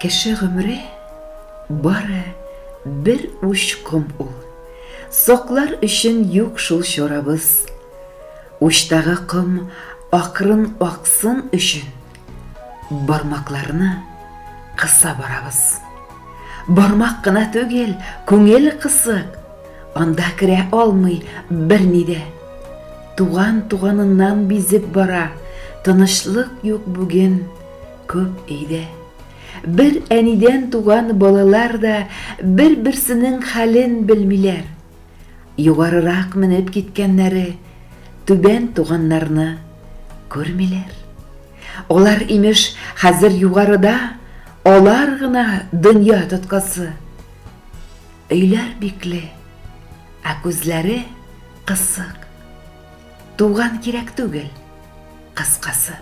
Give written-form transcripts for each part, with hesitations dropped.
Кеше гомере бары бер уч ком ул. Соклар өчен юк шул чорабыз. Учтагы ком акрын аксын өчен бармакларны кыса барабыз. Бармак кына түгел, күңел кысык. Анда кире алмый берни дә. Туганыннан бизеп бара. Тынычлык юк бүген көп өйдә. Бер әнидән туган балалар да бер-берсенең хәлен белмиләр. Югарырак менеп киткәннәре түбән туганнарны күрмиләр. Олар имеш хәзер югарыда, алар гына дөнья тоткасы. Өйләр бикле, ә күзләре кысык. Туган кирәк түгел, кыскасы.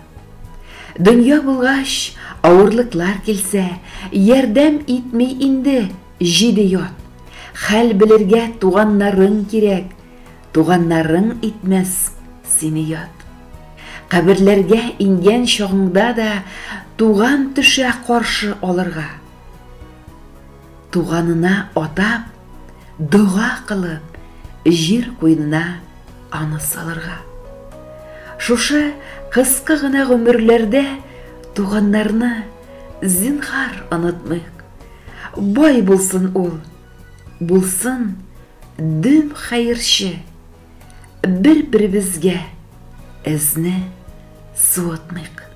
Дөнья булгач, авырлыклар килсә, ярдәм итмей инде җиде ят. Хәл белергә туганнарың кирәк, туганнарың итмәс сине ят. Каберләргә ингән чагыңда да туган төшә каршы алырга. Туганына атап, дуга кылып, җир куенына аны салырга. Шушы кыска гына гомерләрдә туганнарны зинһар онытмыйк. Бай булсын ул, булсын дөм хәерче, бер-беребезгә эзне суытмыйк.